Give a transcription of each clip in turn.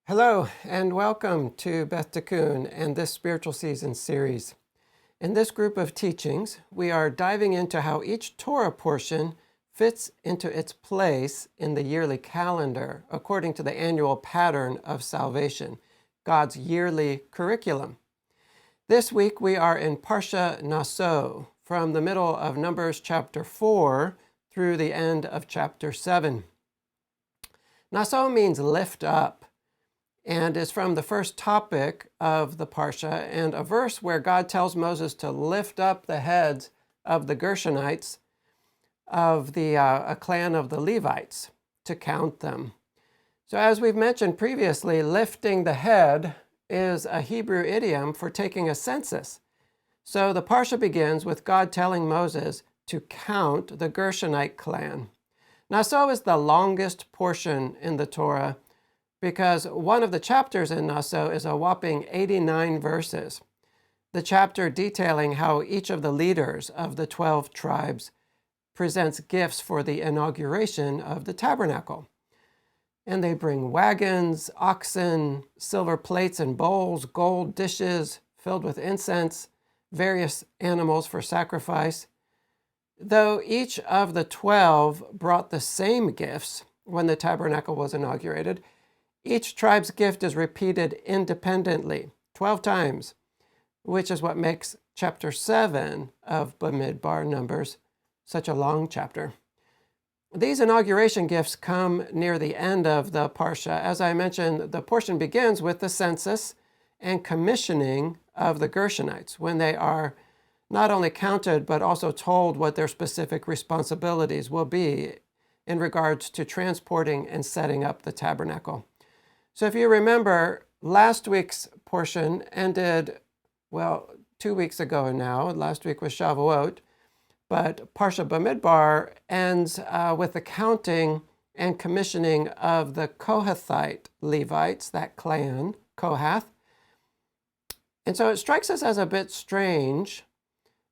Hello and welcome to Beth Tikkun and this Spiritual Season series. In this group of teachings, we are diving into how each Torah portion fits into its place in the yearly calendar according to the annual pattern of salvation, God's yearly curriculum. This week we are in Parsha Naso, from the middle of Numbers chapter 4 through the end of chapter 7. Naso means lift up, and is from the first topic of the Parsha and a verse where God tells Moses to lift up the heads of the Gershonites of a clan of the Levites, to count them. So as we've mentioned previously, lifting the head is a Hebrew idiom for taking a census. So the Parsha begins with God telling Moses to count the Gershonite clan. Naso is the longest portion in the Torah, because one of the chapters in Naso is a whopping 89 verses. The chapter detailing how each of the leaders of the 12 tribes presents gifts for the inauguration of the tabernacle. And they bring wagons, oxen, silver plates and bowls, gold dishes filled with incense, various animals for sacrifice. Though each of the 12 brought the same gifts when the tabernacle was inaugurated, each tribe's gift is repeated independently 12 times, which is what makes chapter 7 of Bamidbar, Numbers, such a long chapter. These inauguration gifts come near the end of the Parsha. As I mentioned, the portion begins with the census and commissioning of the Gershonites, when they are not only counted, but also told what their specific responsibilities will be in regards to transporting and setting up the tabernacle. So if you remember, last week's portion ended, 2 weeks ago now. Last week was Shavuot, but Parsha Bamidbar ends with the counting and commissioning of the Kohathite Levites, that clan, Kohath. And so it strikes us as a bit strange.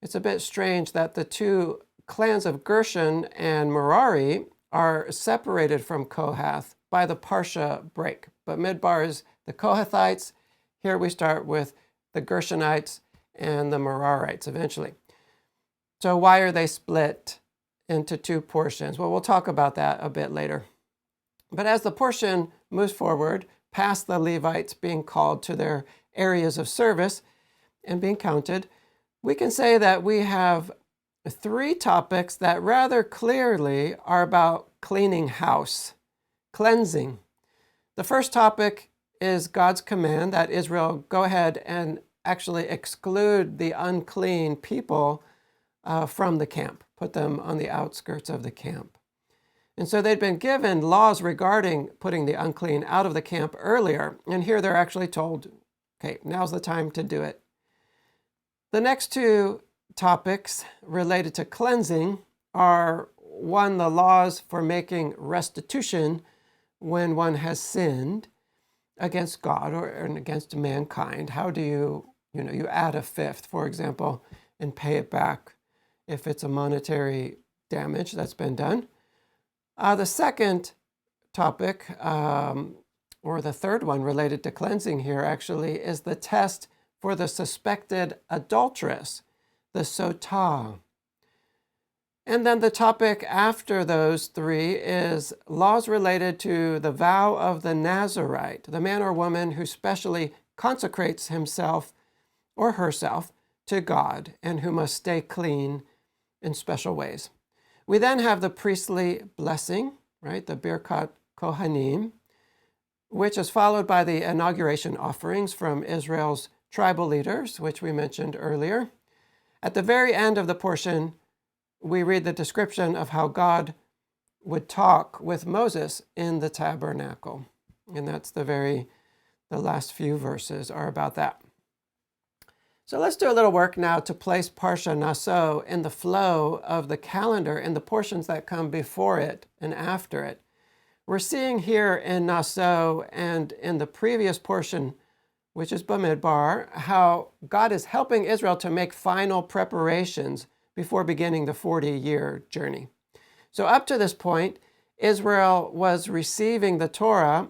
It's a bit strange that the two clans of Gershon and Merari are separated from Kohath by the Parsha break. But Midbar is the Kohathites. Here we start with the Gershonites and the Merarites eventually. So why are they split into two portions? Well, we'll talk about that a bit later. But as the portion moves forward, past the Levites being called to their areas of service and being counted, we can say that we have three topics that rather clearly are about cleaning house, cleansing. The first topic is God's command that Israel go ahead and actually exclude the unclean people from the camp, put them on the outskirts of the camp. And so they'd been given laws regarding putting the unclean out of the camp earlier, and here they're actually told, okay, now's the time to do it. The next two topics related to cleansing are, one, the laws for making restitution when one has sinned against God or against mankind. How do you add a fifth, for example, and pay it back if it's a monetary damage that's been done. The second topic, or the third one related to cleansing here actually, is the test for the suspected adulteress, the sotah. And then the topic after those three is laws related to the vow of the Nazirite, the man or woman who specially consecrates himself or herself to God and who must stay clean in special ways. We then have the priestly blessing, right, the Birkat Kohanim, which is followed by the inauguration offerings from Israel's tribal leaders, which we mentioned earlier. At the very end of the portion, we read the description of how God would talk with Moses in the tabernacle. And that's the last few verses are about that. So let's do a little work now to place Parsha Naso in the flow of the calendar and the portions that come before it and after it. We're seeing here in Naso and in the previous portion, which is Bamidbar, how God is helping Israel to make final preparations before beginning the 40-year journey. So up to this point, Israel was receiving the Torah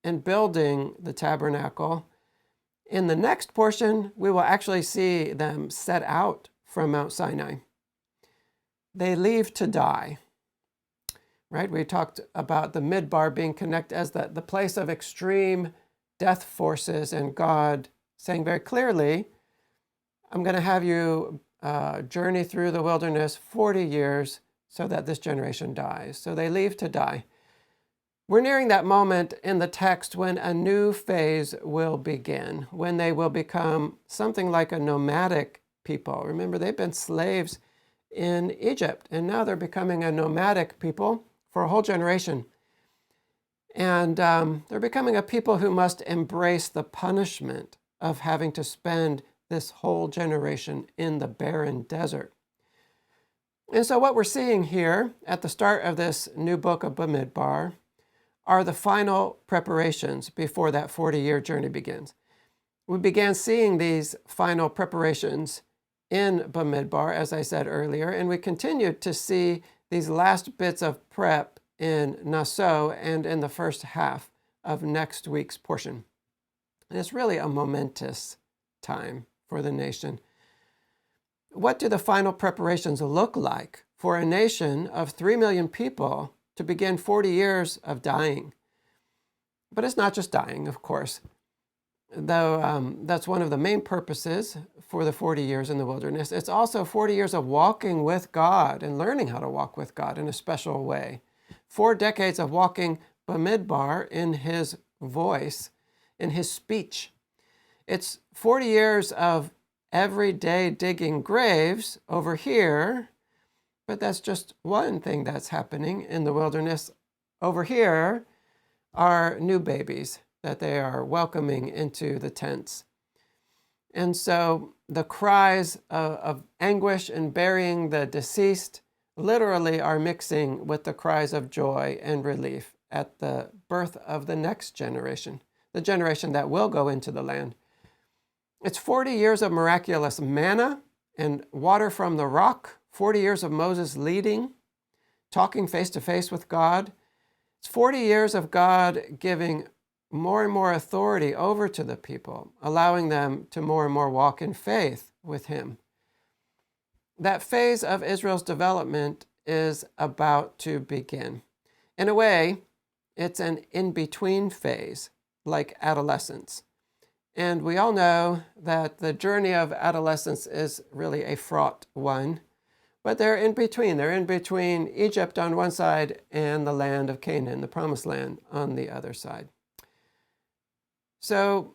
and building the tabernacle. In the next portion, we will actually see them set out from Mount Sinai. They leave to die, right? We talked about the Midbar being connected as the place of extreme death forces, and God saying very clearly, I'm going to have you journey through the wilderness 40 years so that this generation dies. So they leave to die. We're nearing that moment in the text when a new phase will begin, when they will become something like a nomadic people. Remember, they've been slaves in Egypt, and now they're becoming a nomadic people for a whole generation. And they're becoming a people who must embrace the punishment of having to spend this whole generation in the barren desert. And so what we're seeing here at the start of this new book of Bamidbar are the final preparations before that 40-year journey begins. We began seeing these final preparations in Bamidbar, as I said earlier, and we continued to see these last bits of prep in Naso and in the first half of next week's portion. And it's really a momentous time for the nation. What do the final preparations look like for a nation of 3 million people to begin 40 years of dying? But it's not just dying, of course, though that's one of the main purposes for the 40 years in the wilderness. It's also 40 years of walking with God and learning how to walk with God in a special way. 4 decades of walking Bamidbar in his voice, in his speech. It's 40 years of every day digging graves over here, but that's just one thing that's happening in the wilderness. Over here are new babies that they are welcoming into the tents. And so the cries of anguish in burying the deceased literally are mixing with the cries of joy and relief at the birth of the next generation, the generation that will go into the land. It's 40 years of miraculous manna and water from the rock, 40 years of Moses leading, talking face to face with God. It's 40 years of God giving more and more authority over to the people, allowing them to more and more walk in faith with him. That phase of Israel's development is about to begin. In a way, it's an in-between phase, like adolescence. And we all know that the journey of adolescence is really a fraught one, but they're in between. They're in between Egypt on one side and the land of Canaan, the promised land, on the other side. So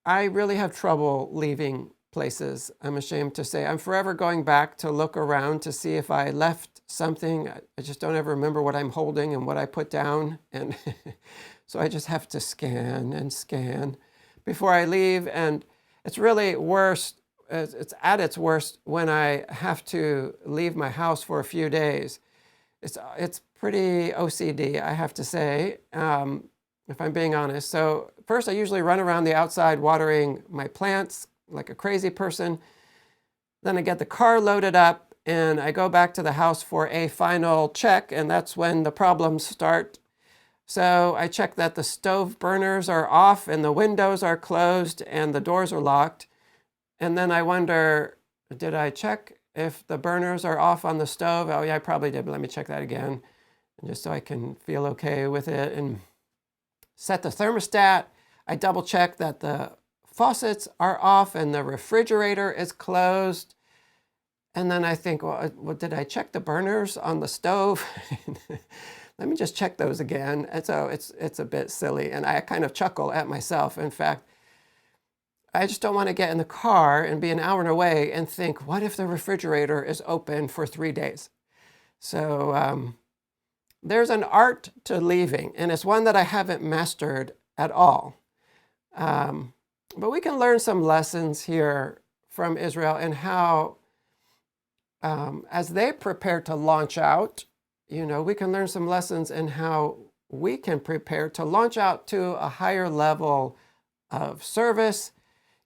I really have trouble leaving places, I'm ashamed to say. I'm forever going back to look around to see if I left something. I just don't ever remember what I'm holding and what I put down. And so I just have to scan and scan before I leave. And it's really worse. It's at its worst when I have to leave my house for a few days. It's pretty OCD, I have to say, if I'm being honest. So first, I usually run around the outside watering my plants like a crazy person. Then I get the car loaded up and I go back to the house for a final check, and that's when the problems start. So I check that the stove burners are off and the windows are closed and the doors are locked. And then I wonder, did I check if the burners are off on the stove? Oh yeah, I probably did, but let me check that again, just so I can feel okay with it. And set the thermostat. I double check that the faucets are off and the refrigerator is closed. And then I think, well, did I check the burners on the stove? Let me just check those again. And so it's a bit silly, and I kind of chuckle at myself. In fact, I just don't want to get in the car and be an hour away and think, what if the refrigerator is open for 3 days? So there's an art to leaving, and it's one that I haven't mastered at all. But we can learn some lessons here from Israel and how, as they prepare to launch out, we can learn some lessons in how we can prepare to launch out to a higher level of service.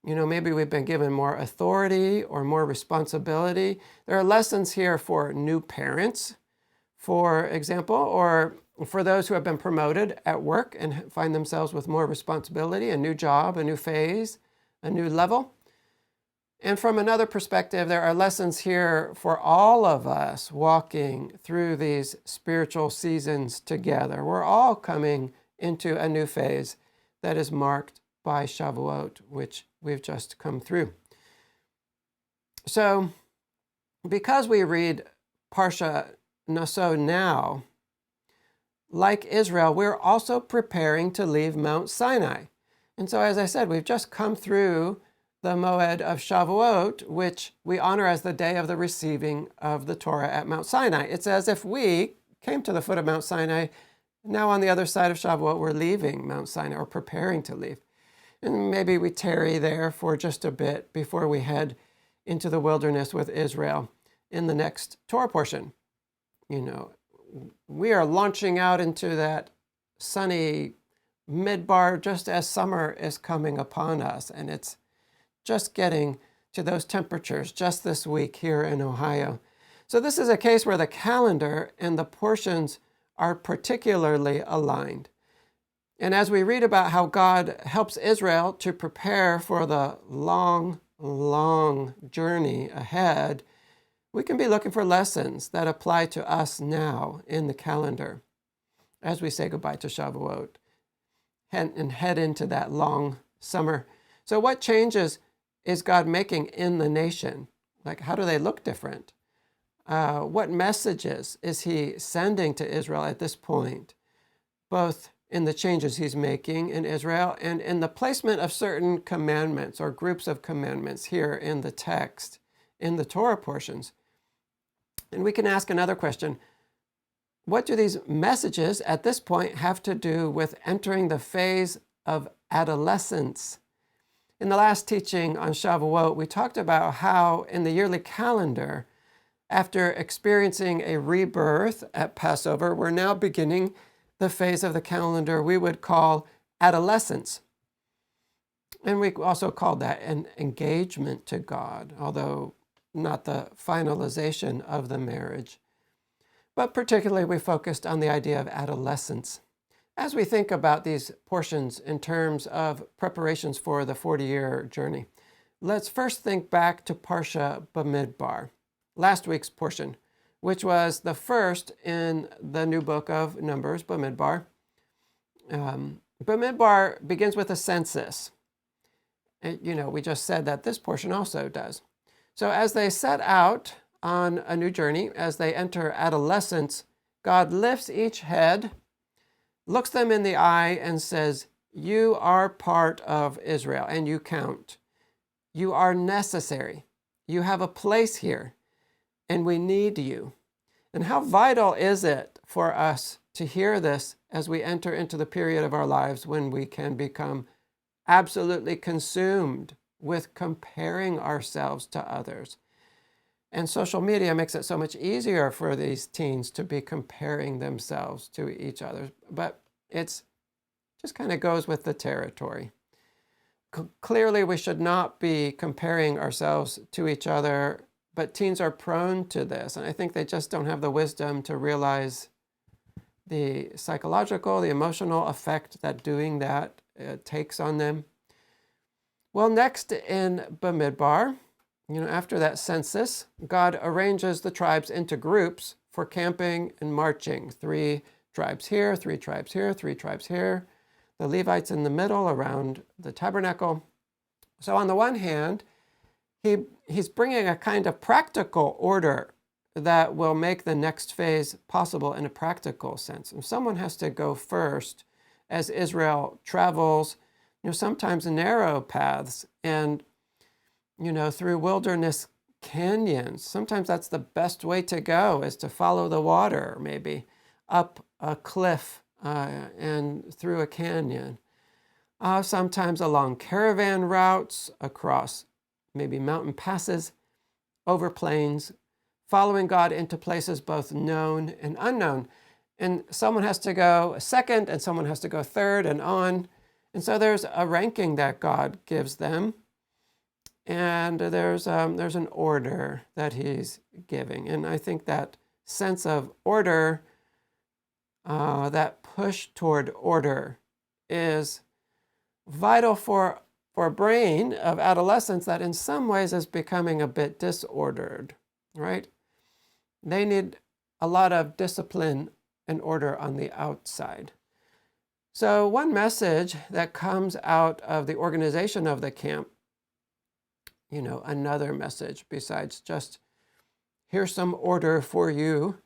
Maybe we've been given more authority or more responsibility. There are lessons here for new parents, for example, or for those who have been promoted at work and find themselves with more responsibility, a new job, a new phase, a new level. And from another perspective, there are lessons here for all of us walking through these spiritual seasons together. We're all coming into a new phase that is marked by Shavuot, which we've just come through. So, because we read Parsha Naso now, like Israel, we're also preparing to leave Mount Sinai. And so, as I said, we've just come through the Moed of Shavuot, which we honor as the day of the receiving of the Torah at Mount Sinai. It's as if we came to the foot of Mount Sinai. Now on the other side of Shavuot, we're leaving Mount Sinai, or preparing to leave. And maybe we tarry there for just a bit before we head into the wilderness with Israel in the next Torah portion. You know, we are launching out into that sunny midbar just as summer is coming upon us, and it's just getting to those temperatures just this week here in Ohio. So this is a case where the calendar and the portions are particularly aligned. And as we read about how God helps Israel to prepare for the long, long journey ahead, we can be looking for lessons that apply to us now in the calendar as we say goodbye to Shavuot and head into that long summer. So what changes is God making in the nation? Like, how do they look different? What messages is he sending to Israel at this point, both in the changes he's making in Israel and in the placement of certain commandments or groups of commandments here in the text, in the Torah portions? And we can ask another question. What do these messages at this point have to do with entering the phase of adolescence? In the last teaching on Shavuot, we talked about how in the yearly calendar, after experiencing a rebirth at Passover, we're now beginning the phase of the calendar we would call adolescence. And we also called that an engagement to God, although not the finalization of the marriage. But particularly we focused on the idea of adolescence. As we think about these portions in terms of preparations for the 40-year journey, let's first think back to Parsha Bamidbar, last week's portion, which was the first in the new book of Numbers, Bamidbar. Bamidbar begins with a census. And, we just said that this portion also does. So as they set out on a new journey, as they enter adolescence, God lifts each head, looks them in the eye and says, you are part of Israel and you count. You are necessary. You have a place here and we need you. And how vital is it for us to hear this as we enter into the period of our lives when we can become absolutely consumed with comparing ourselves to others. And social media makes it so much easier for these teens to be comparing themselves to each other. But it's just kind of goes with the territory. Clearly, we should not be comparing ourselves to each other, but teens are prone to this. And I think they just don't have the wisdom to realize the psychological, the emotional effect that doing that takes on them. Well, next in Bamidbar, after that census, God arranges the tribes into groups for camping and marching. 3 tribes here, 3 tribes here, 3 tribes here. The Levites in the middle around the tabernacle. So on the one hand, he's bringing a kind of practical order that will make the next phase possible in a practical sense. And someone has to go first as Israel travels, sometimes narrow paths and through wilderness canyons. Sometimes that's the best way to go, is to follow the water, maybe up a cliff and through a canyon. Sometimes along caravan routes, across maybe mountain passes, over plains, following God into places both known and unknown. And someone has to go second and someone has to go third and on. And so there's a ranking that God gives them. And there's an order that he's giving. And I think that sense of order that push toward order is vital for a brain of adolescents that in some ways is becoming a bit disordered, right? They need a lot of discipline and order on the outside. So one message that comes out of the organization of the camp, another message besides just here's some order for you,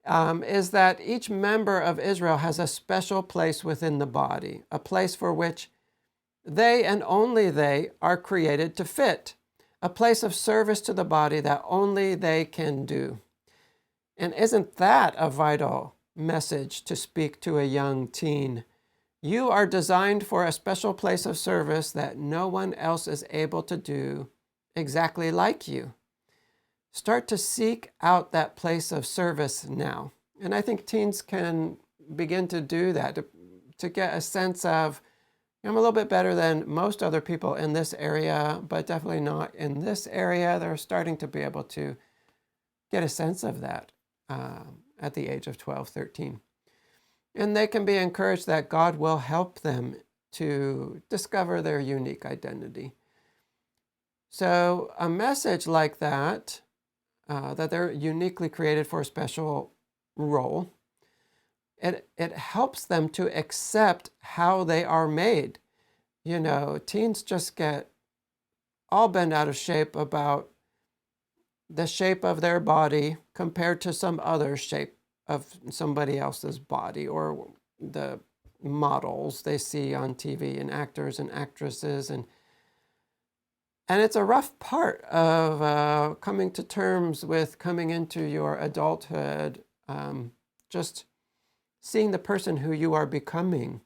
is that each member of Israel has a special place within the body, a place for which they and only they are created to fit, a place of service to the body that only they can do. And isn't that a vital message to speak to a young teen? You are designed for a special place of service that no one else is able to do exactly like you. Start to seek out that place of service now. And I think teens can begin to do that, to get a sense of, I'm a little bit better than most other people in this area, but definitely not in this area. They're starting to be able to get a sense of that at the age of 12, 13. And they can be encouraged that God will help them to discover their unique identity. So a message like that, that they're uniquely created for a special role, it helps them to accept how they are made. Teens just get all bent out of shape about the shape of their body compared to some other shape of somebody else's body, or the models they see on TV, and actors and actresses. And it's a rough part of coming to terms with coming into your adulthood, just seeing the person who you are becoming.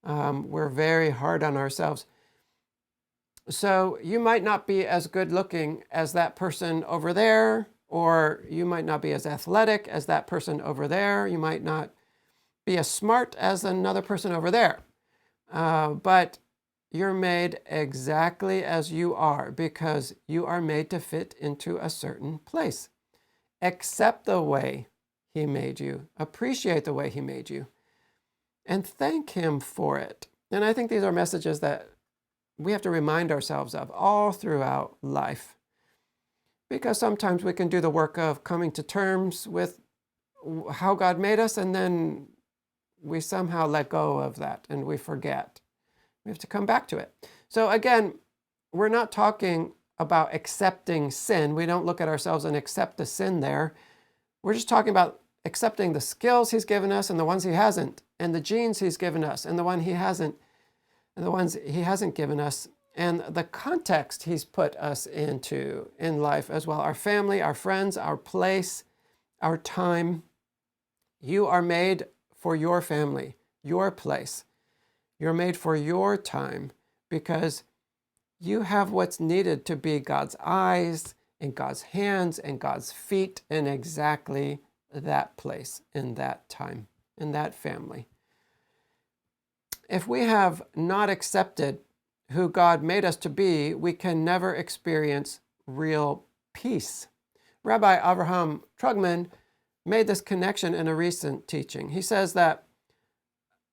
We're very hard on ourselves. So you might not be as good looking as that person over there, or you might not be as athletic as that person over there. You might not be as smart as another person over there. But you're made exactly as you are, because you are made to fit into a certain place. Accept the way He made you. Appreciate the way He made you. And thank Him for it. And I think these are messages that we have to remind ourselves of all throughout life. Because sometimes we can do the work of coming to terms with how God made us, and then we somehow let go of that and we forget. We have to come back to it. So again, we're not talking about accepting sin. We don't look at ourselves and accept the sin there. We're just talking about accepting the skills He's given us and the ones He hasn't, and the genes He's given us and the one He hasn't, and the ones He hasn't given us, and the context He's put us into in life as well. Our family, our friends, our place, our time. You are made for your family, your place. You're made for your time, because you have what's needed to be God's eyes and God's hands and God's feet in exactly that place, in that time, in that family. If we have not accepted who God made us to be, we can never experience real peace. Rabbi Avraham Trugman made this connection in a recent teaching. He says that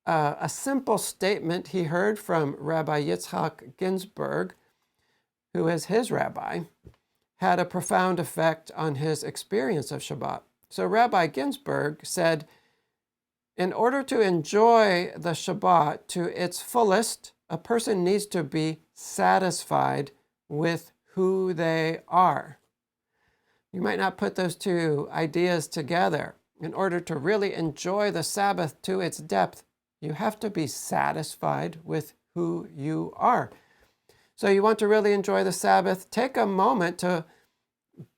a simple statement he heard from Rabbi Yitzhak Ginsburg, who is his rabbi, had a profound effect on his experience of Shabbat. So Rabbi Ginsburg said, in order to enjoy the Shabbat to its fullest, a person needs to be satisfied with who they are. You might not put those two ideas together. In order to really enjoy the Sabbath to its depth, you have to be satisfied with who you are. So you want to really enjoy the Sabbath, take a moment to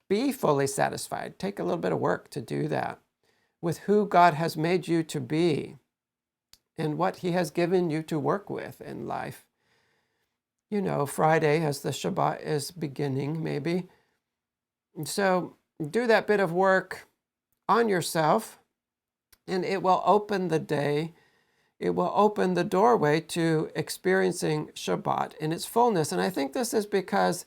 be fully satisfied. Take a little bit of work to do that with who God has made you to be and what He has given you to work with in life. Friday, as the Shabbat is beginning, maybe. So do that bit of work on yourself, and it will open the day. It will open the doorway to experiencing Shabbat in its fullness. And I think this is because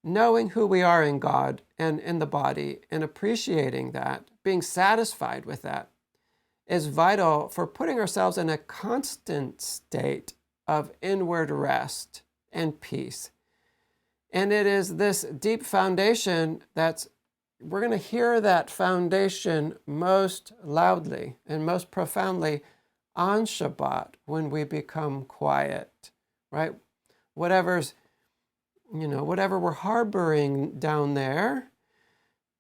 knowing who we are in God and in the body, and appreciating that, being satisfied with that, is vital for putting ourselves in a constant state of inward rest and peace. And it is this deep foundation we're going to hear that foundation most loudly and most profoundly on Shabbat when we become quiet, right? Whatever we're harboring down there,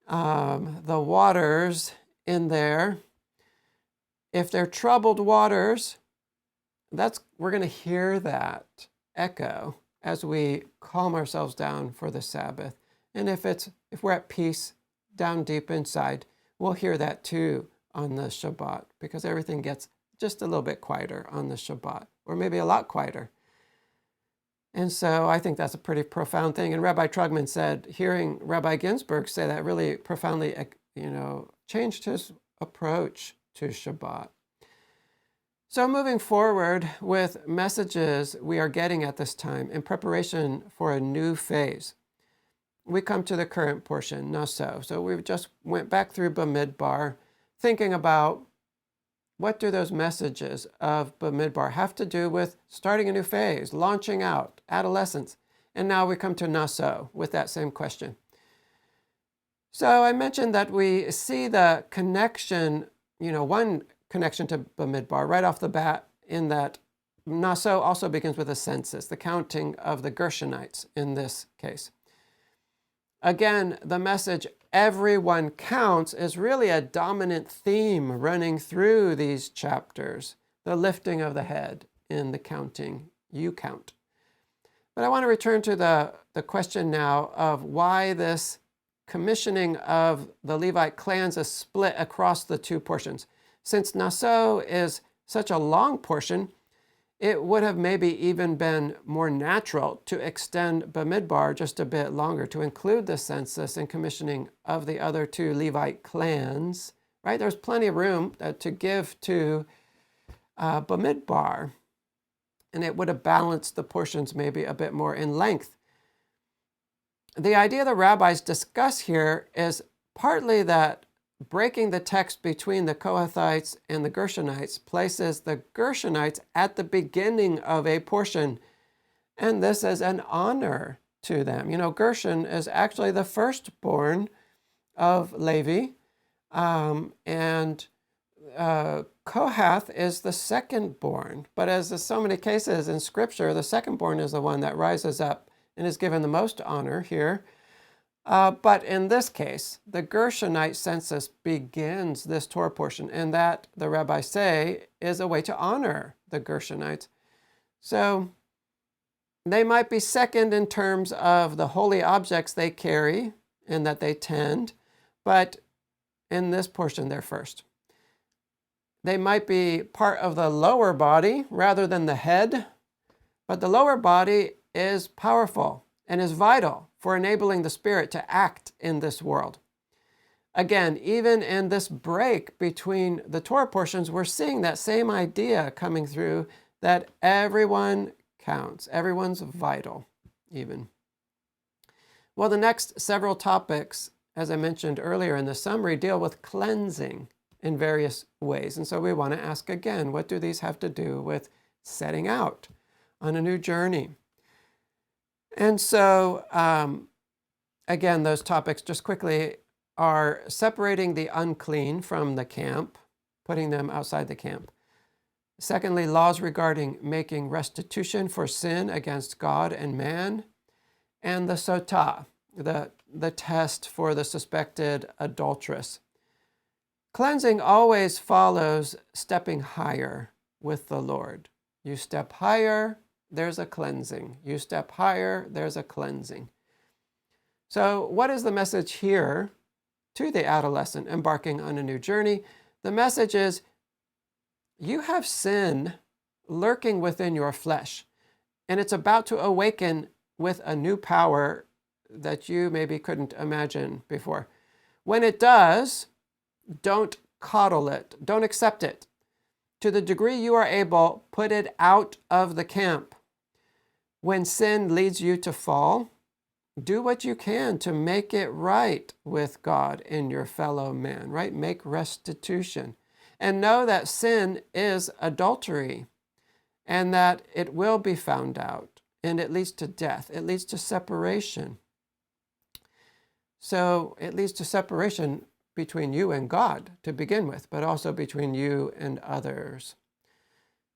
the waters in there, if they're troubled waters, we're going to hear that echo as we calm ourselves down for the Sabbath. And if we're at peace down deep inside, we'll hear that too on the Shabbat, because everything gets just a little bit quieter on the Shabbat, or maybe a lot quieter. And so I think that's a pretty profound thing. And Rabbi Trugman said, hearing Rabbi Ginsburg say that really profoundly, changed his approach to Shabbat. So moving forward with messages we are getting at this time in preparation for a new phase, we come to the current portion, Naso. So we just went back through Bamidbar, thinking about what do those messages of Bamidbar have to do with starting a new phase, launching out, adolescence. And now we come to Naso with that same question. So I mentioned that we see the connection, one connection to Bamidbar right off the bat, in that Naso also begins with a census, the counting of the Gershonites in this case. Again, the message, everyone counts, is really a dominant theme running through these chapters, the lifting of the head in the counting, you count. But I want to return to the question now of why this commissioning of the Levite clans is split across the two portions. Since Naso is such a long portion, it would have maybe even been more natural to extend Bamidbar just a bit longer, to include the census and commissioning of the other two Levite clans, right? There's plenty of room to give to Bamidbar, and it would have balanced the portions maybe a bit more in length. The idea the rabbis discuss here is partly that breaking the text between the Kohathites and the Gershonites places the Gershonites at the beginning of a portion, and this is an honor to them. Gershon is actually the firstborn of Levi, and Kohath is the secondborn. But as in so many cases in Scripture, the secondborn is the one that rises up and is given the most honor here. But in this case, the Gershonite census begins this Torah portion, and that, the rabbis say, is a way to honor the Gershonites. So they might be second in terms of the holy objects they carry and that they tend, but in this portion, they're first. They might be part of the lower body rather than the head, but the lower body is powerful and is vital for enabling the Spirit to act in this world. Again, even in this break between the Torah portions, we're seeing that same idea coming through, that everyone counts, everyone's vital even. Well, the next several topics, as I mentioned earlier in the summary, deal with cleansing in various ways. And so we want to ask again, what do these have to do with setting out on a new journey? And so, again, those topics, just quickly, are separating the unclean from the camp, putting them outside the camp. Secondly, laws regarding making restitution for sin against God and man. And the sotah, the test for the suspected adulteress. Cleansing always follows stepping higher with the Lord. You step higher, there's a cleansing. You step higher, there's a cleansing. So what is the message here to the adolescent embarking on a new journey? The message is, you have sin lurking within your flesh, and it's about to awaken with a new power that you maybe couldn't imagine before. When it does, don't coddle it. Don't accept it. To the degree you are able, put it out of the camp. When sin leads you to fall, do what you can to make it right with God and your fellow man, right? Make restitution. and know that sin is adultery and that it will be found out and it leads to death. It leads to separation. So it leads to separation between you and God to begin with, but also between you and others.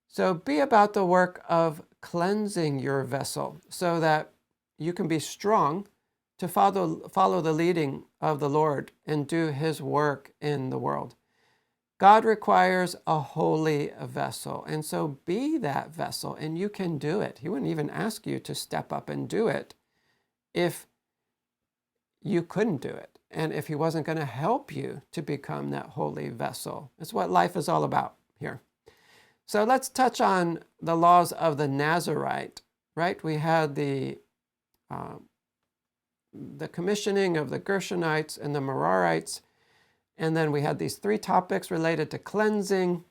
So be about the work of cleansing your vessel so that you can be strong to follow the leading of the Lord and do his work in the world. God requires a holy vessel, and so be that vessel, and you can do it. He wouldn't even ask you to step up and do it if you couldn't do it, and if he wasn't going to help you to become that holy vessel. It's what life is all about here. So let's touch on the laws of the Nazirite, right? We had the commissioning of the Gershonites and the Merarites, and then we had these 3 topics related to cleansing.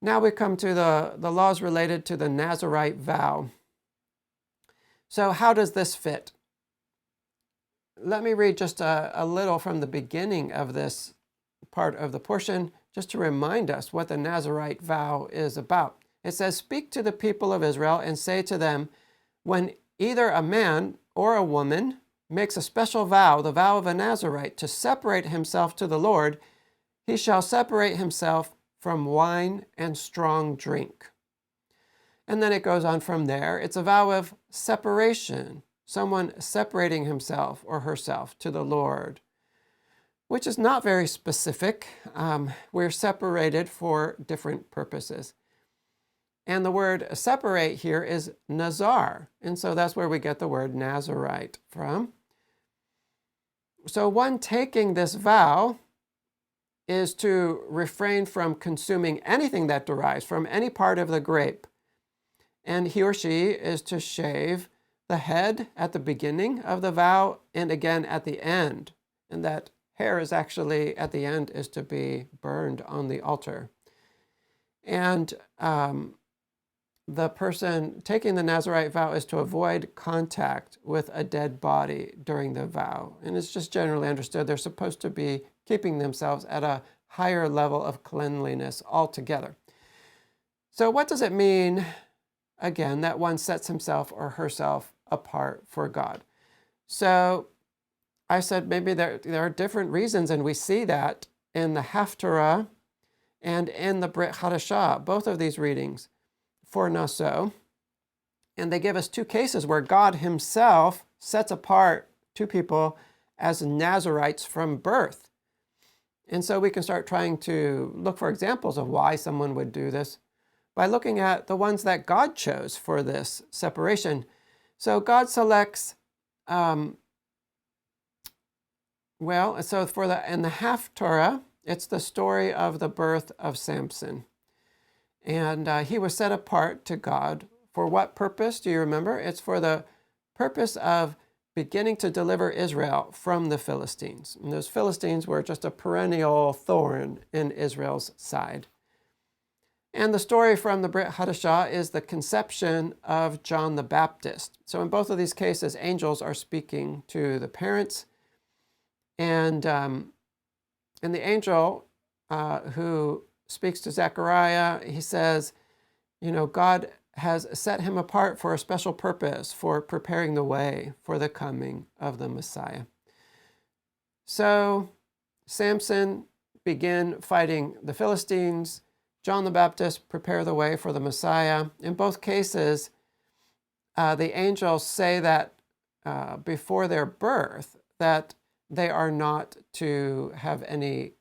Now we come to the laws related to the Nazirite vow. So how does this fit? Let me read just a little from the beginning of this part of the portion, just to remind us what the Nazirite vow is about. It says, "Speak to the people of Israel and say to them, when either a man or a woman makes a special vow, the vow of a Nazirite, to separate himself to the Lord, he shall separate himself from wine and strong drink." And then it goes on from there. It's a vow of separation, someone separating himself or herself to the Lord, which is not very specific. We're separated for different purposes. And the word separate here is nazar, and so that's where we get the word Nazirite from. So one taking this vow is to refrain from consuming anything that derives from any part of the grape. And he or she is to shave the head at the beginning of the vow and again at the end. And that hair is actually at the end is to be burned on the altar. And the person taking the Nazirite vow is to avoid contact with a dead body during the vow. And it's just generally understood they're supposed to be keeping themselves at a higher level of cleanliness altogether. So what does it mean, again, that one sets himself or herself apart for God? So I said maybe there are different reasons, and we see that in the Haftarah and in the Brit Hadashah, both of these readings for Naso. And they give us 2 cases where God himself sets apart 2 people as Nazirites from birth. And so we can start trying to look for examples of why someone would do this by looking at the ones that God chose for this separation. So God selects, in the Haftarah, it's the story of the birth of Samson. And he was set apart to God. For what purpose? Do you remember? It's for the purpose of beginning to deliver Israel from the Philistines. And those Philistines were just a perennial thorn in Israel's side. And the story from the Brit Hadashah is the conception of John the Baptist. So in both of these cases, angels are speaking to the parents. And the angel who speaks to Zechariah, he says, God has set him apart for a special purpose, for preparing the way for the coming of the Messiah. So Samson began fighting the Philistines. John the Baptist prepare the way for the Messiah. In both cases, the angels say that before their birth, that they are not to have any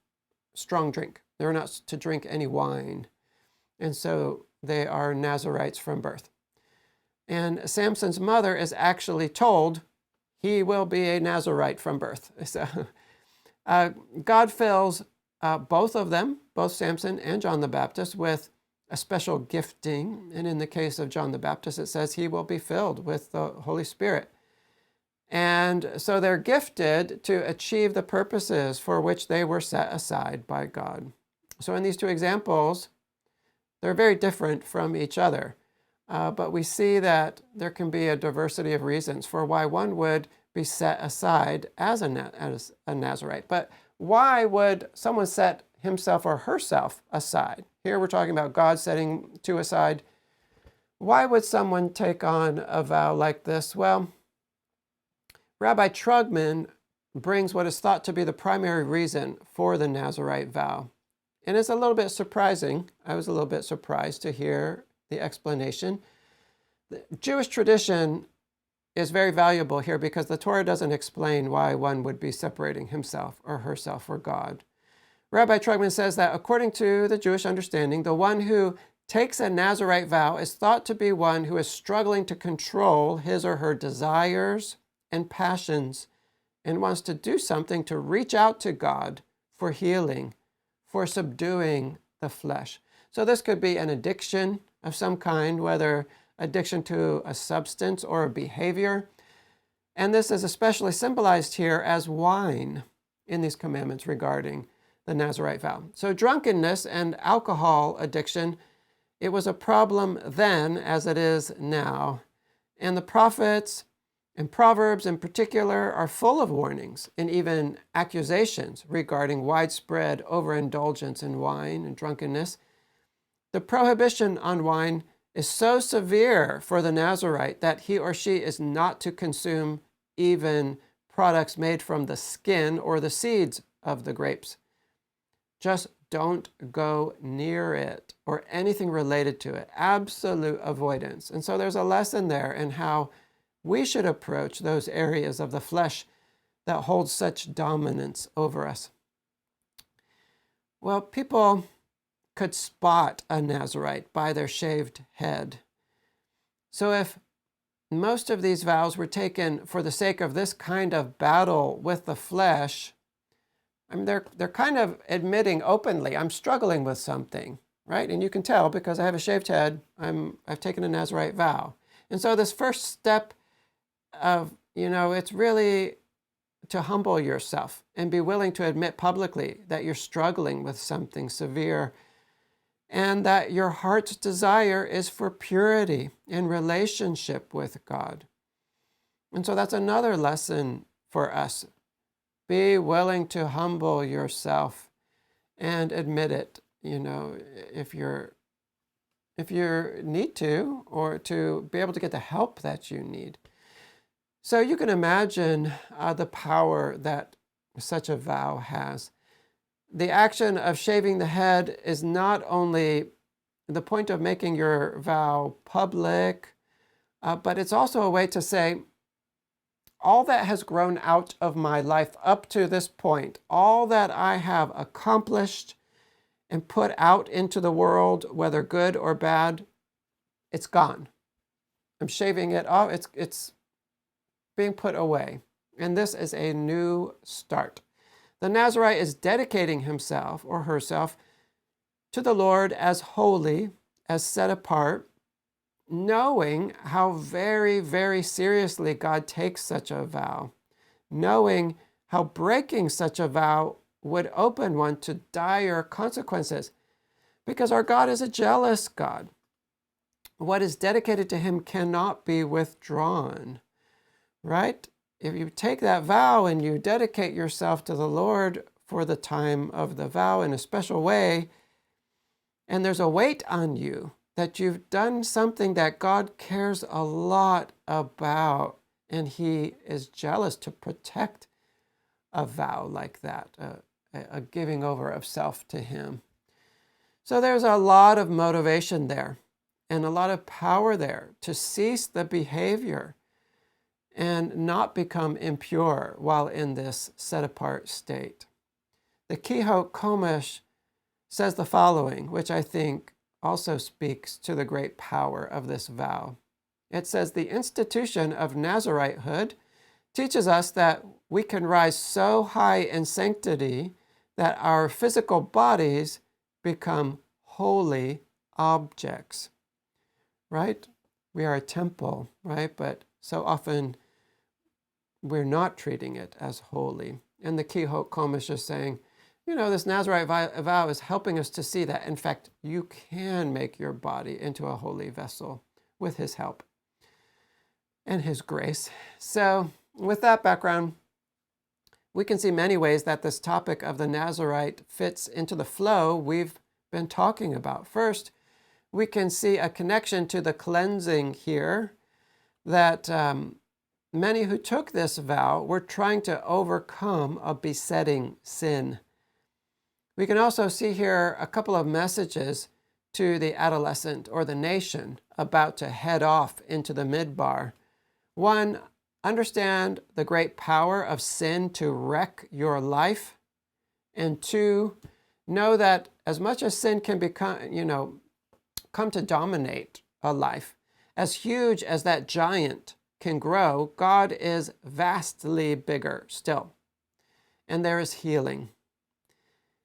strong drink. They're not to drink any wine. And so they are Nazirites from birth. And Samson's mother is actually told he will be a Nazirite from birth. So God fills both of them, both Samson and John the Baptist, with a special gifting. And in the case of John the Baptist, it says he will be filled with the Holy Spirit. And so they're gifted to achieve the purposes for which they were set aside by God. So in these 2 examples, they're very different from each other. But we see that there can be a diversity of reasons for why one would be set aside as a Nazirite. But why would someone set himself or herself aside. Here we're talking about God setting two aside. Why would someone take on a vow like this? Well, Rabbi Trugman brings what is thought to be the primary reason for the Nazirite vow. And it's a little bit surprising. I was a little bit surprised to hear the explanation. The Jewish tradition is very valuable here because the Torah doesn't explain why one would be separating himself or herself for God. Rabbi Trugman says that according to the Jewish understanding, the one who takes a Nazirite vow is thought to be one who is struggling to control his or her desires and passions and wants to do something to reach out to God for healing, for subduing the flesh. So this could be an addiction of some kind, whether addiction to a substance or a behavior. And this is especially symbolized here as wine in these commandments regarding the Nazirite vow. So drunkenness and alcohol addiction, it was a problem then as it is now. And the prophets and Proverbs in particular are full of warnings and even accusations regarding widespread overindulgence in wine and drunkenness. The prohibition on wine is so severe for the Nazirite that he or she is not to consume even products made from the skin or the seeds of the grapes. Just don't go near it or anything related to it. Absolute avoidance. And so there's a lesson there in how we should approach those areas of the flesh that hold such dominance over us. Well, people could spot a Nazirite by their shaved head. So if most of these vows were taken for the sake of this kind of battle with the flesh, I mean, they're kind of admitting openly, I'm struggling with something, right? And you can tell because I have a shaved head, I've taken a Nazirite vow. And so this first step of, it's really to humble yourself and be willing to admit publicly that you're struggling with something severe and that your heart's desire is for purity in relationship with God. And so that's another lesson for us. Be willing to humble yourself and admit it, if you need to, or to be able to get the help that you need. So you can imagine the power that such a vow has. The action of shaving the head is not only the point of making your vow public, but it's also a way to say, all that has grown out of my life up to this point, all that I have accomplished and put out into the world, whether good or bad, it's gone. I'm shaving it off. It's being put away. And this is a new start. The Nazirite is dedicating himself or herself to the Lord as holy, as set apart, knowing how very, very seriously God takes such a vow, knowing how breaking such a vow would open one to dire consequences, because our God is a jealous God. What is dedicated to him cannot be withdrawn, right? If you take that vow and you dedicate yourself to the Lord for the time of the vow in a special way, and there's a weight on you that you've done something that God cares a lot about, and he is jealous to protect a vow like that, a giving over of self to him. So there's a lot of motivation there and a lot of power there to cease the behavior and not become impure while in this set-apart state. The Kehot Komesh says the following, which I think also speaks to the great power of this vow. It says, the institution of Naziritehood teaches us that we can rise so high in sanctity that our physical bodies become holy objects, right? We are a temple, right? But so often we're not treating it as holy. And the Kehot Komesh is saying, this Nazirite vow is helping us to see that, in fact, you can make your body into a holy vessel with his help and his grace. So with that background, we can see many ways that this topic of the Nazirite fits into the flow we've been talking about. First, we can see a connection to the cleansing here, that many who took this vow were trying to overcome a besetting sin. We can also see here a couple of messages to the adolescent or the nation about to head off into the midbar. One, understand the great power of sin to wreck your life. And two, know that as much as sin can come to dominate a life, as huge as that giant can grow, God is vastly bigger still. And there is healing.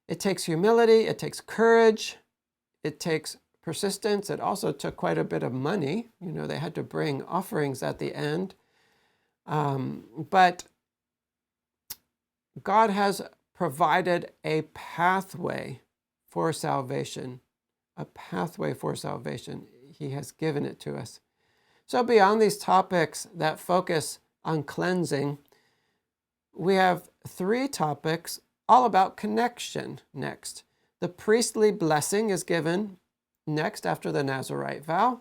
It takes humility, it takes courage, it takes persistence. It also took quite a bit of money. They had to bring offerings at the end. But God has provided a pathway for salvation. A pathway for salvation. He has given it to us. So beyond these topics that focus on cleansing, we have 3 topics all about connection next. The priestly blessing is given next after the Nazirite vow.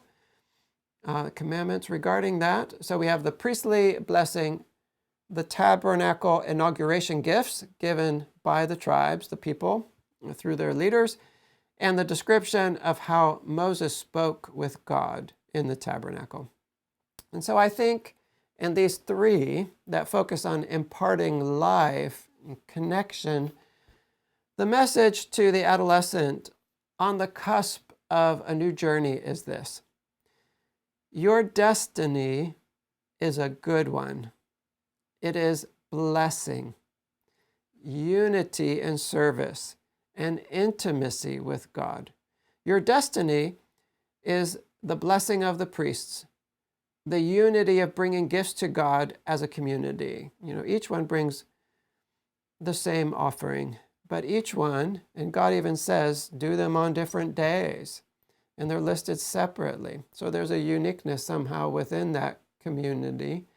Commandments regarding that. So we have the priestly blessing, the tabernacle inauguration gifts given by the tribes, the people, through their leaders, and the description of how Moses spoke with God in the tabernacle. And so I think in these 3 that focus on imparting life and connection, the message to the adolescent on the cusp of a new journey is this: your destiny is a good one. It is blessing, unity and service, and intimacy with God. Your destiny is the blessing of the priests, the unity of bringing gifts to God as a community. Each one brings the same offering, but each one, and God even says, do them on different days, and they're listed separately. So there's a uniqueness somehow within that community.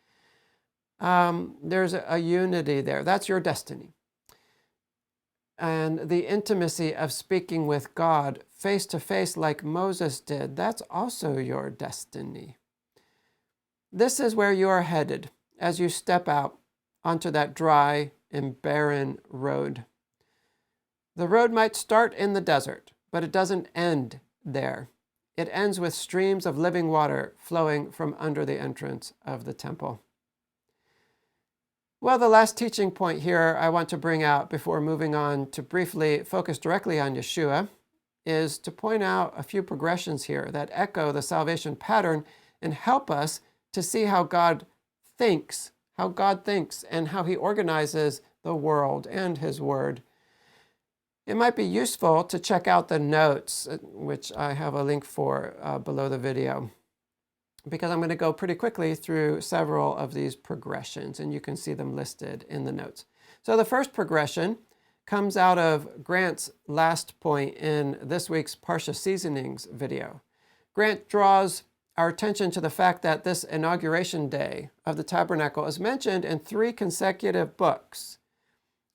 There's a unity there. That's your destiny. And the intimacy of speaking with God face to face like Moses did, that's also your destiny. This is where you are headed as you step out onto that dry and barren road. The road might start in the desert, but it doesn't end there. It ends with streams of living water flowing from under the entrance of the temple. Well, the last teaching point here I want to bring out before moving on to briefly focus directly on Yeshua is to point out a few progressions here that echo the salvation pattern and help us to see how God thinks, and how he organizes the world and his word. It might be useful to check out the notes, which I have a link for below the video, because I'm going to go pretty quickly through several of these progressions, and you can see them listed in the notes. So the first progression comes out of Grant's last point in this week's Parsha Seasonings video. Grant draws our attention to the fact that this inauguration day of the tabernacle is mentioned in 3 consecutive books.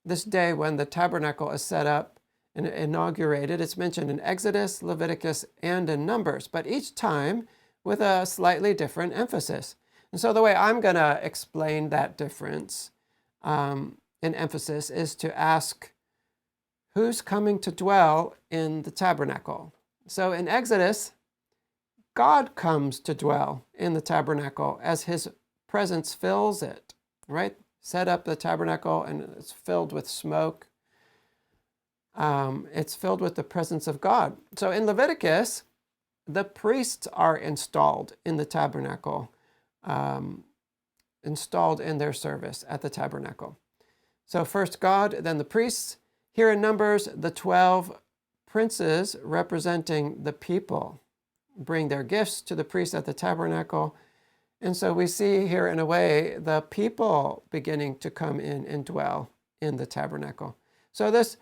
This day when the tabernacle is set up and inaugurated, it's mentioned in Exodus, Leviticus, and in Numbers, but each time with a slightly different emphasis. And so the way I'm going to explain that difference in emphasis is to ask, who's coming to dwell in the tabernacle? So in Exodus, God comes to dwell in the tabernacle as his presence fills it, right? Set up the tabernacle and it's filled with smoke. It's filled with the presence of God. So in Leviticus, the priests are installed in the tabernacle, installed in their service at the tabernacle. So first God, then the priests. Here in Numbers, the 12 princes representing the people bring their gifts to the priests at the tabernacle. And so we see here, in a way, the people beginning to come in and dwell in the tabernacle. So this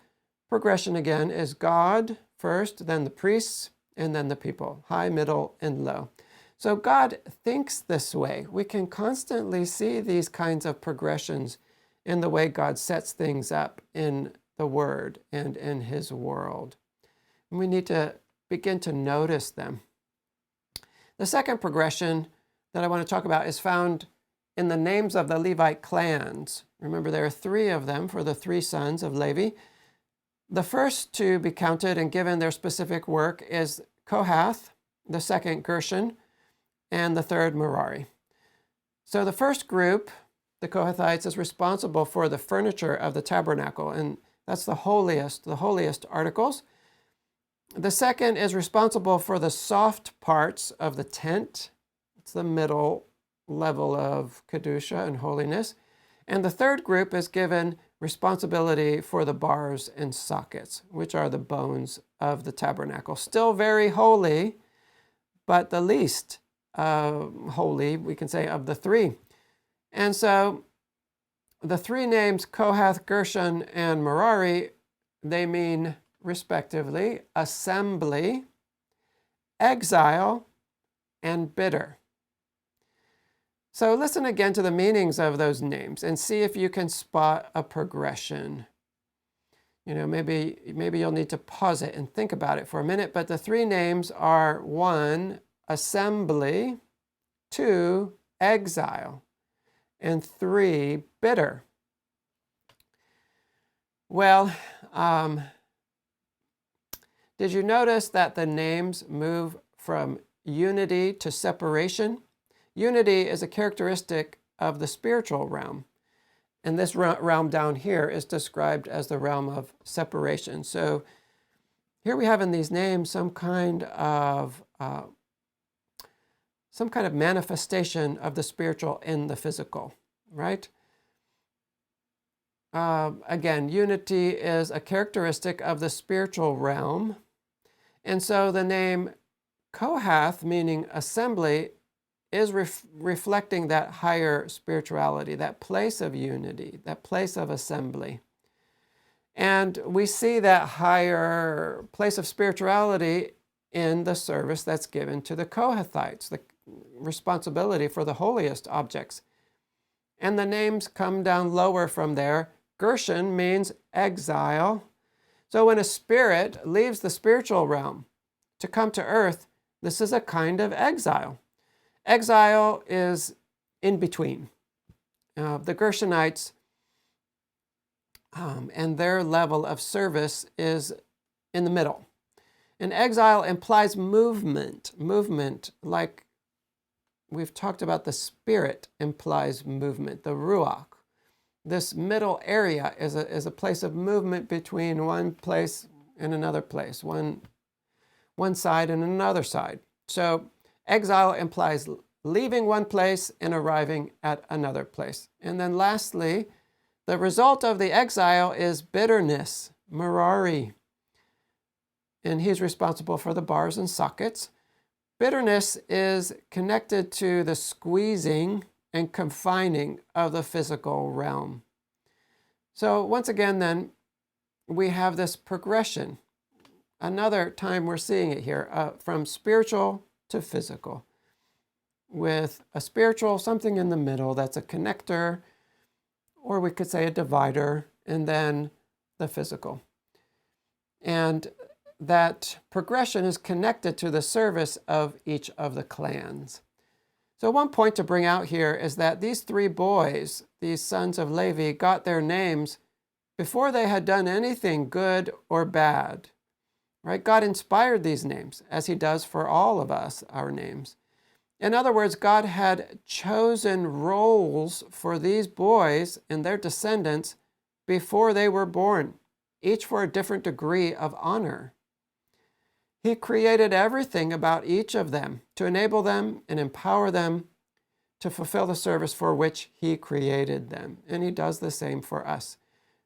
progression again is God first, then the priests, and then the people, high, middle, and low. So God thinks this way. We can constantly see these kinds of progressions in the way God sets things up in the Word and in His world. And we need to begin to notice them. The second progression that I want to talk about is found in the names of the Levite clans. Remember, there are 3 of them for the 3 sons of Levi. The first to be counted and given their specific work is Kohath, the second Gershon, and the third Merari. So the first group, the Kohathites, is responsible for the furniture of the tabernacle, and that's the holiest articles. The second is responsible for the soft parts of the tent. It's the middle level of Kedusha and holiness. And the third group is given responsibility for the bars and sockets, which are the bones of the tabernacle. Still very holy, but the least holy, we can say, of the 3. And so the 3 names, Kohath, Gershon, and Merari, they mean respectively assembly, exile, and bitter. So listen again to the meanings of those names and see if you can spot a progression. Maybe you'll need to pause it and think about it for a minute, but the 3 names are 1, assembly, 2, exile, and 3, bitter. Well, did you notice that the names move from unity to separation? Unity is a characteristic of the spiritual realm. And this realm down here is described as the realm of separation. So here we have in these names some kind of manifestation of the spiritual in the physical, right? Again, unity is a characteristic of the spiritual realm. And so the name Kohath, meaning assembly, is reflecting that higher spirituality, that place of unity, that place of assembly. And we see that higher place of spirituality in the service that's given to the Kohathites, the responsibility for the holiest objects. And the names come down lower from there. Gershon means exile. So when a spirit leaves the spiritual realm to come to earth, this is a kind of exile. Exile is in between. The Gershonites and their level of service is in the middle. And exile implies movement. Movement, like we've talked about, the spirit implies movement, the ruach. This middle area is a place of movement between one place and another place, one side and another side. So exile implies leaving one place and arriving at another place. And then lastly, the result of the exile is bitterness, Merari. And he's responsible for the bars and sockets. Bitterness is connected to the squeezing and confining of the physical realm. So once again, then, we have this progression. Another time we're seeing it here, from spiritual to physical, with a spiritual, something in the middle that's a connector, or we could say a divider, and then the physical. And that progression is connected to the service of each of the clans. So one point to bring out here is that these 3 boys, these sons of Levi, got their names before they had done anything good or bad. Right? God inspired these names, as He does for all of us, our names. In other words, God had chosen roles for these boys and their descendants before they were born, each for a different degree of honor. He created everything about each of them to enable them and empower them to fulfill the service for which He created them. And He does the same for us.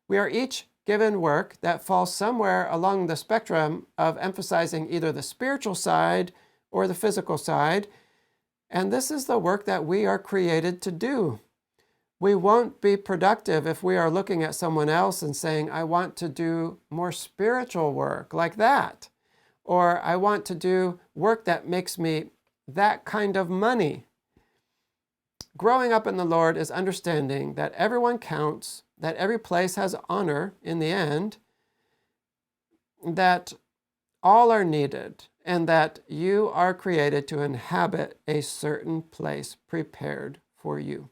We are each given work that falls somewhere along the spectrum of emphasizing either the spiritual side or the physical side. And this is the work that we are created to do. We won't be productive if we are looking at someone else and saying, I want to do more spiritual work like that. Or I want to do work that makes me that kind of money. Growing up in the Lord is understanding that everyone counts that every place has honor in the end, that all are needed, and that you are created to inhabit a certain place prepared for you.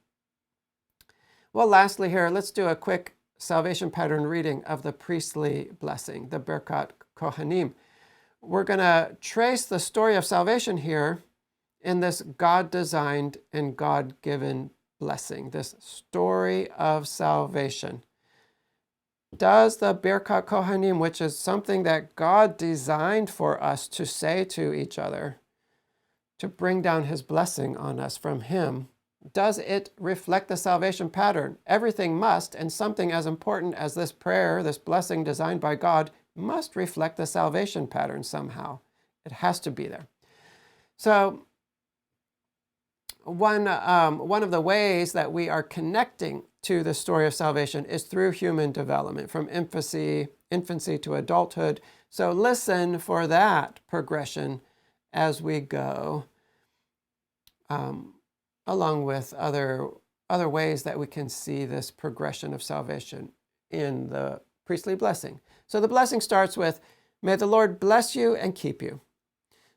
Well, lastly here, let's do a quick salvation pattern reading of the priestly blessing, the Birkat Kohanim. We're going to trace the story of salvation here in this God-designed and God-given blessing, this story of salvation. Does the Birkat Kohanim, which is something that God designed for us to say to each other, to bring down his blessing on us from him, does it reflect the salvation pattern? Everything must, and something as important as this prayer, this blessing designed by God, must reflect the salvation pattern somehow. It has to be there. So one of the ways that we are connecting to the story of salvation is through human development, from infancy to adulthood. So listen for that progression as we go, along with other ways that we can see this progression of salvation in the priestly blessing. So the blessing starts with, "May the Lord bless you and keep you."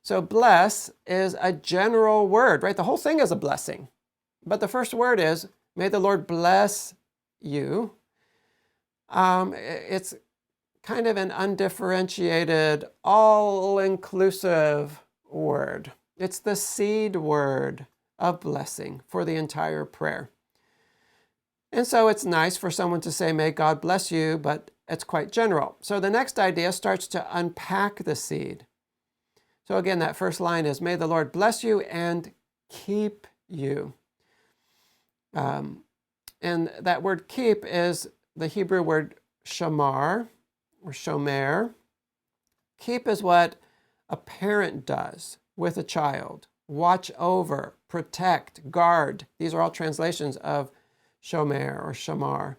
So bless is a general word, right? The whole thing is a blessing. But the first word is, "May the Lord bless you." It's kind of an undifferentiated, all-inclusive word. It's the seed word of blessing for the entire prayer. And so it's nice for someone to say, "May God bless you," but it's quite general. So the next idea starts to unpack the seed. So again, that first line is, "May the Lord bless you and keep you." And that word keep is the Hebrew word shamar or shomer. Keep is what a parent does with a child. Watch over, protect, guard. These are all translations of shomer or shamar.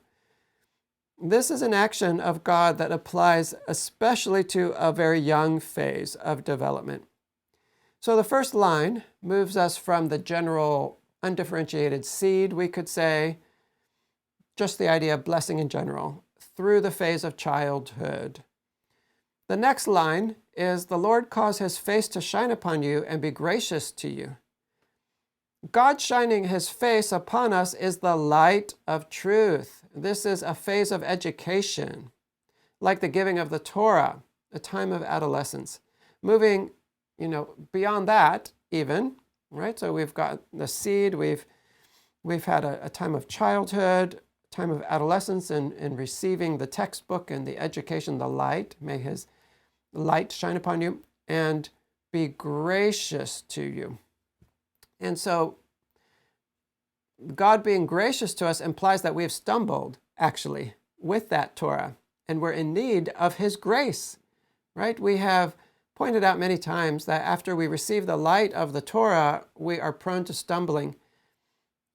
This is an action of God that applies especially to a very young phase of development. So the first line moves us from the general undifferentiated seed, we could say, just the idea of blessing in general, through the phase of childhood. The next line is, "The Lord cause his face to shine upon you and be gracious to you." God shining his face upon us is the light of truth. This is a phase of education, like the giving of the Torah, a time of adolescence. Moving, beyond that even, right? So we've got the seed, we've had a time of childhood, time of adolescence, and receiving the textbook and the education, the light. May his light shine upon you and be gracious to you. And so God being gracious to us implies that we have stumbled, actually, with that Torah, and we're in need of his grace, right? We have pointed out many times that after we receive the light of the Torah, we are prone to stumbling.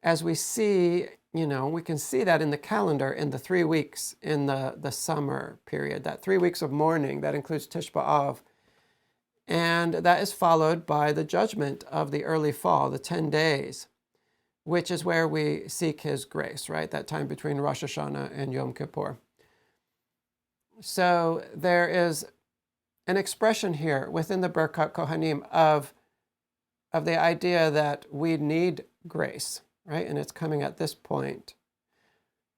As we see, we can see that in the calendar in the 3 weeks in the summer period, that 3 weeks of mourning, that includes Tish B'Av. And that is followed by the judgment of the early fall, the 10 days, which is where we seek his grace, right? That time between Rosh Hashanah and Yom Kippur. So there is an expression here within the Birkat Kohanim of the idea that we need grace, right? And it's coming at this point.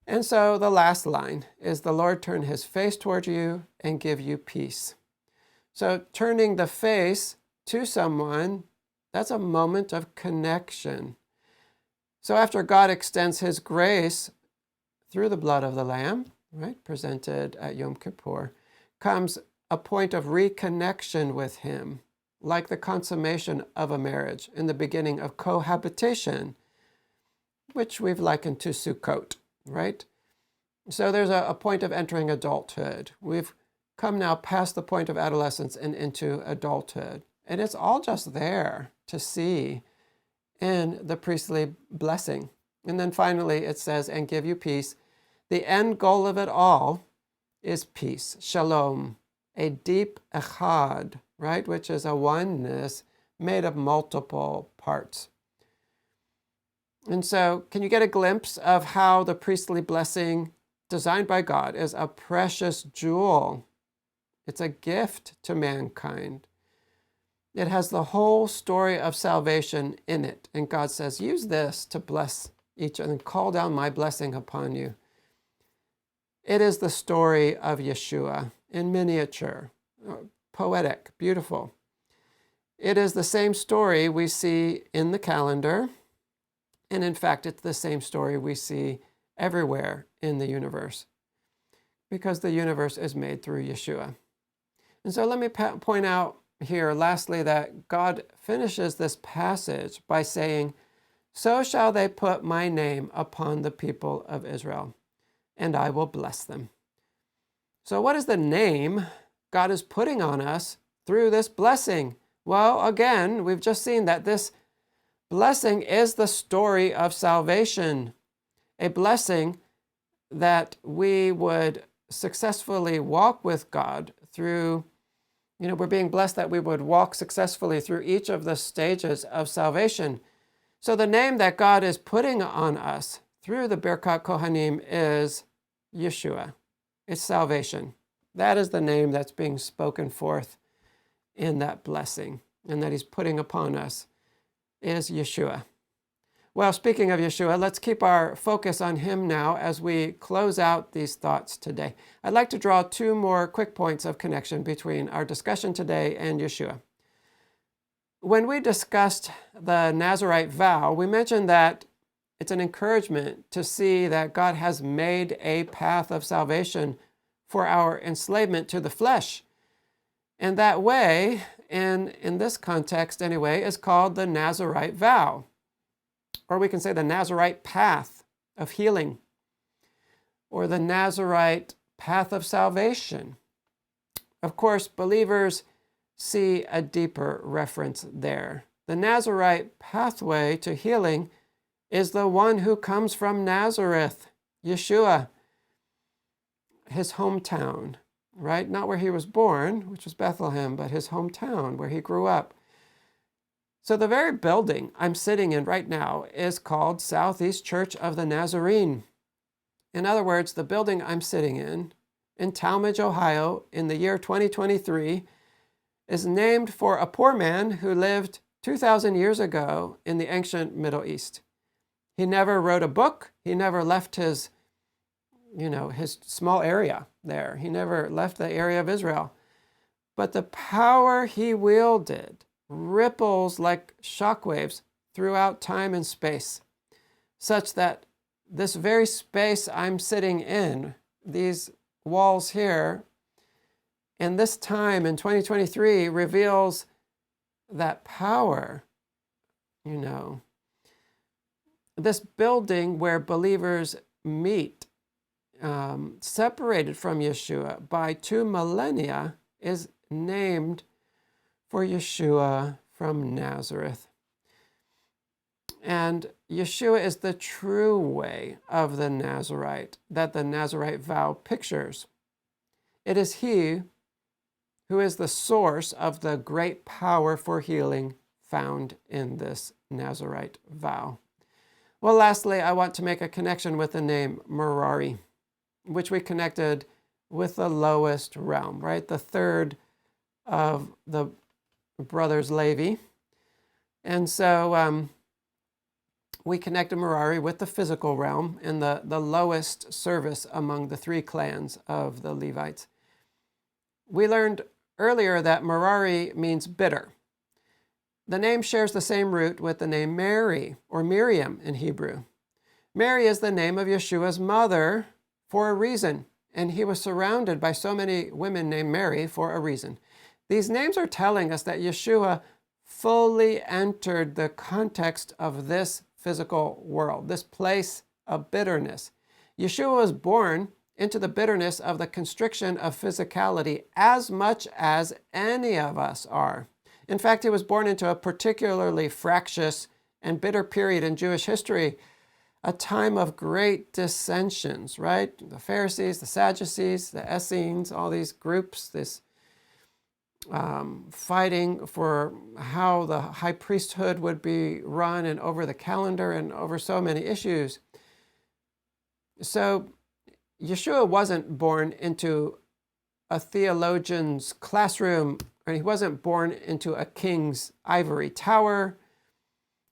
And so the last line is, "The Lord turn his face toward you and give you peace." So turning the face to someone, that's a moment of connection. So after God extends his grace through the blood of the Lamb, right, presented at Yom Kippur, comes a point of reconnection with him, like the consummation of a marriage in the beginning of cohabitation, which we've likened to Sukkot, right? So there's a point of entering adulthood. We've come now past the point of adolescence and into adulthood. And it's all just there to see in the priestly blessing. And then finally it says, "And give you peace." The end goal of it all is peace, shalom, a deep echad, right? Which is a oneness made of multiple parts. And so can you get a glimpse of how the priestly blessing designed by God, is a precious jewel. It's a gift to mankind. It has the whole story of salvation in it. And God says, use this to bless each other and call down my blessing upon you. It is the story of Yeshua in miniature, poetic, beautiful. It is the same story we see in the calendar. And in fact, it's the same story we see everywhere in the universe, because the universe is made through Yeshua. And so let me point out here, lastly, that God finishes this passage by saying, so shall they put my name upon the people of Israel, and I will bless them. So what is the name God is putting on us through this blessing? Well, again, we've just seen that this blessing is the story of salvation, a blessing that we would successfully walk with God through. We're being blessed that we would walk successfully through each of the stages of salvation. So the name that God is putting on us through the Birkat Kohanim is Yeshua. It's salvation. That is the name that's being spoken forth in that blessing, and that he's putting upon us is Yeshua. Well, speaking of Yeshua, let's keep our focus on him now as we close out these thoughts today. I'd like to draw two more quick points of connection between our discussion today and Yeshua. When we discussed the Nazirite vow, we mentioned that it's an encouragement to see that God has made a path of salvation for our enslavement to the flesh. And that way, in this context anyway, is called the Nazirite vow. Or we can say the Nazirite path of healing, or the Nazirite path of salvation. Of course, believers see a deeper reference there. The Nazirite pathway to healing is the one who comes from Nazareth, Yeshua, his hometown, right? Not where he was born, which was Bethlehem, but his hometown where he grew up. So the very building I'm sitting in right now is called Southeast Church of the Nazarene. In other words, the building I'm sitting in Talmadge, Ohio, in the year 2023, is named for a poor man who lived 2,000 years ago in the ancient Middle East. He never wrote a book. He never left his small area there. He never left the area of Israel. But the power he wielded ripples like shockwaves throughout time and space, such that this very space I'm sitting in, these walls here, and this time in 2023 reveals that power, This building where believers meet, separated from Yeshua by 2 millennia, is named for Yeshua from Nazareth. And Yeshua is the true way of the Nazirite that the Nazirite vow pictures. It is he who is the source of the great power for healing found in this Nazirite vow. Well, lastly, I want to make a connection with the name Merari, which we connected with the lowest realm, right? The third of the brothers Levi. And so we connected Merari with the physical realm and the lowest service among the 3 clans of the Levites. We learned earlier that Merari means bitter. The name shares the same root with the name Mary, or Miriam in Hebrew. Mary is the name of Yeshua's mother for a reason, and he was surrounded by so many women named Mary for a reason. These names are telling us that Yeshua fully entered the context of this physical world, this place of bitterness. Yeshua was born into the bitterness of the constriction of physicality as much as any of us are. In fact, he was born into a particularly fractious and bitter period in Jewish history, a time of great dissensions, right? The Pharisees, the Sadducees, the Essenes, all these groups, this fighting for how the high priesthood would be run and over the calendar and over so many issues. So Yeshua wasn't born into a theologian's classroom, and he wasn't born into a king's ivory tower,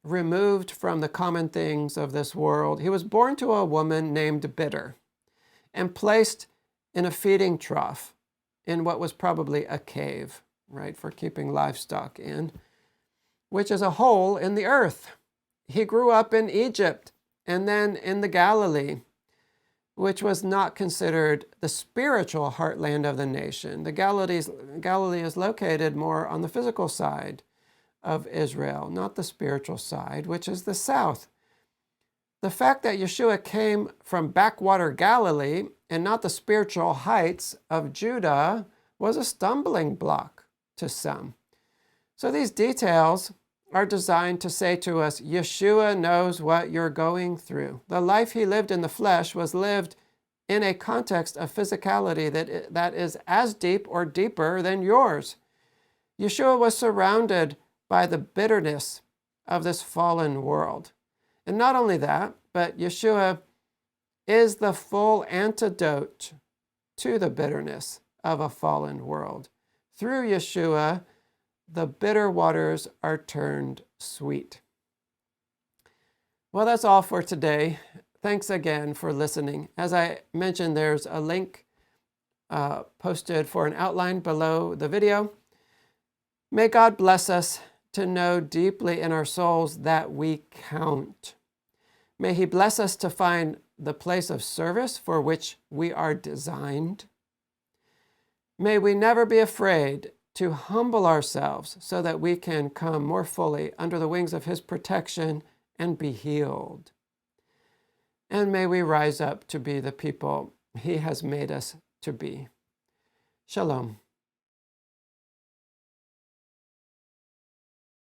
removed from the common things of this world. He was born to a woman named Bitter and placed in a feeding trough in what was probably a cave, right, for keeping livestock in, which is a hole in the earth. He grew up in Egypt and then in the Galilee, which was not considered the spiritual heartland of the nation. The Galilee is located more on the physical side of Israel, not the spiritual side, which is the south. The fact that Yeshua came from backwater Galilee and not the spiritual heights of Judah was a stumbling block to some. So these details are designed to say to us, Yeshua knows what you're going through. The life he lived in the flesh was lived in a context of physicality that is as deep or deeper than yours. Yeshua was surrounded by the bitterness of this fallen world. And not only that, but Yeshua is the full antidote to the bitterness of a fallen world. Through Yeshua, the bitter waters are turned sweet. Well, that's all for today. Thanks again for listening. As I mentioned, there's a link posted for an outline below the video. May God bless us to know deeply in our souls that we count. May he bless us to find the place of service for which we are designed. May we never be afraid to humble ourselves so that we can come more fully under the wings of his protection and be healed. And may we rise up to be the people he has made us to be. Shalom.